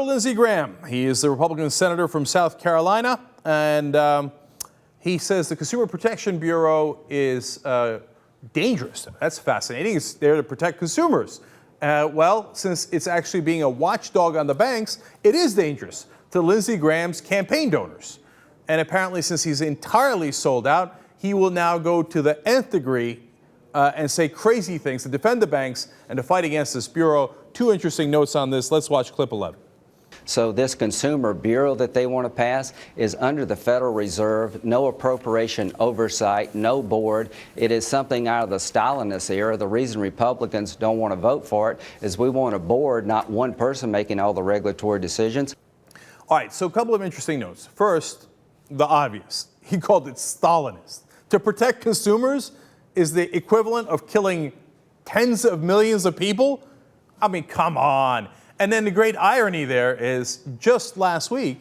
Lindsey Graham. He is the Republican senator from South Carolina, and he says the Consumer Protection Bureau is dangerous. That's fascinating. It's there to protect consumers. Well, since it's actually being a watchdog on the banks, it is dangerous to Lindsey Graham's campaign donors. And apparently, since he's entirely sold out, he will now go to the nth degree and say crazy things to defend the banks and to fight against this bureau. Two interesting notes on this. Let's watch clip 11. So this consumer bureau that they want to pass is under the Federal Reserve, no appropriation oversight, no board. It is something out of the Stalinist era. The reason Republicans don't want to vote for it is we want a board, not one person making all the regulatory decisions. All right, so a couple of interesting notes. First, the obvious. He called it Stalinist. To protect consumers is the equivalent of killing tens of millions of people? I mean, come on. And then the great irony there is just last week,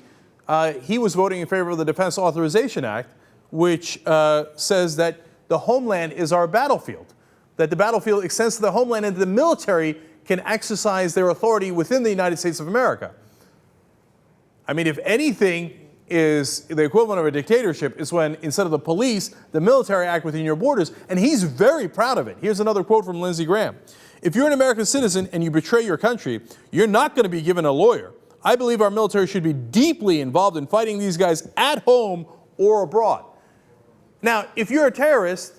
he was voting in favor of the Defense Authorization Act, which says that the homeland is our battlefield, that the battlefield extends to the homeland and the military can exercise their authority within the United States of America. I mean, if anything is the equivalent of a dictatorship, is when instead of the police, the military act within your borders, and he's very proud of it. Here's another quote from Lindsey Graham. If you're an American citizen and you betray your country, you're not going to be given a lawyer. I believe our military should be deeply involved in fighting these guys at home or abroad. Now, if you're a terrorist,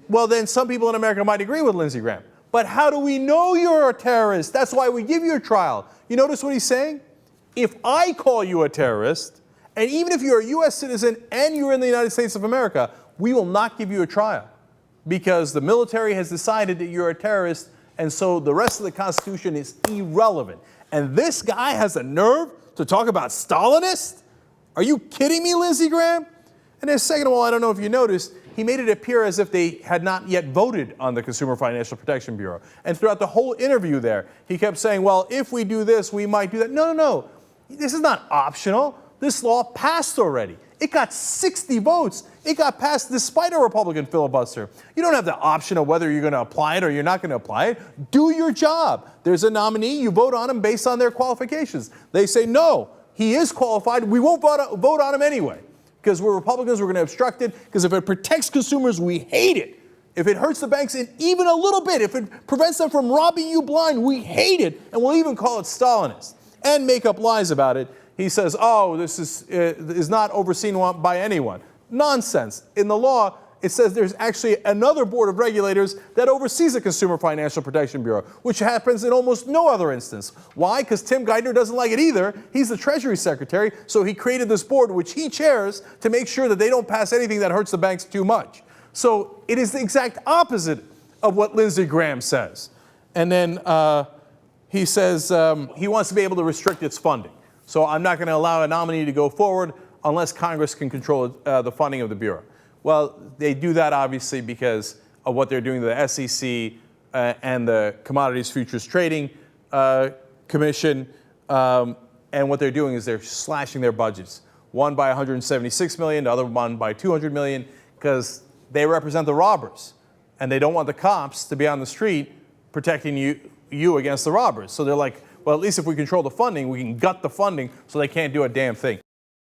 well, then some people in America might agree with Lindsey Graham. But how do we know you're a terrorist? That's why we give you a trial. You notice what he's saying? If I call you a terrorist, and even if you're a U.S. citizen and you're in the United States of America, we will not give you a trial because the military has decided that you're a terrorist, and so the rest of the Constitution is irrelevant. And this guy has the nerve to talk about Stalinist? Are you kidding me, Lindsey Graham? And then second of all, I don't know if you noticed, he made it appear as if they had not yet voted on the Consumer Financial Protection Bureau. And throughout the whole interview there, he kept saying, well, if we do this, we might do that. No, no, no. This is not optional. This law passed already. It got 60 votes. It got passed despite a Republican filibuster. You don't have the option of whether you're going to apply it or you're not going to apply it. Do your job. There's a nominee. You vote on him based on their qualifications. They say, no, he is qualified. We won't vote on him anyway because we're Republicans. We're going to obstruct it because if it protects consumers, we hate it. If it hurts the banks in even a little bit, if it prevents them from robbing you blind, we hate it. And we'll even call it Stalinist and make up lies about it. He says, oh, this is not overseen by anyone. Nonsense. In the law, it says there's actually another board of regulators that oversees the Consumer Financial Protection Bureau, which happens in almost no other instance. Why? Because Tim Geithner doesn't like it either. He's the Treasury Secretary, so he created this board, which he chairs, to make sure that they don't pass anything that hurts the banks too much. So it is the exact opposite of what Lindsey Graham says. And then he says he wants to be able to restrict its funding. So I'm not going to allow a nominee to go forward unless Congress can control the funding of the Bureau. Well, they do that obviously because of what they're doing to the SEC and the Commodities Futures Trading Commission. And what they're doing is they're slashing their budgets. One by $176 million, the other one by $200 million, because they represent the robbers. And they don't want the cops to be on the street protecting you against the robbers. So they're like, well, at least if we control the funding, we can gut the funding so they can't do a damn thing.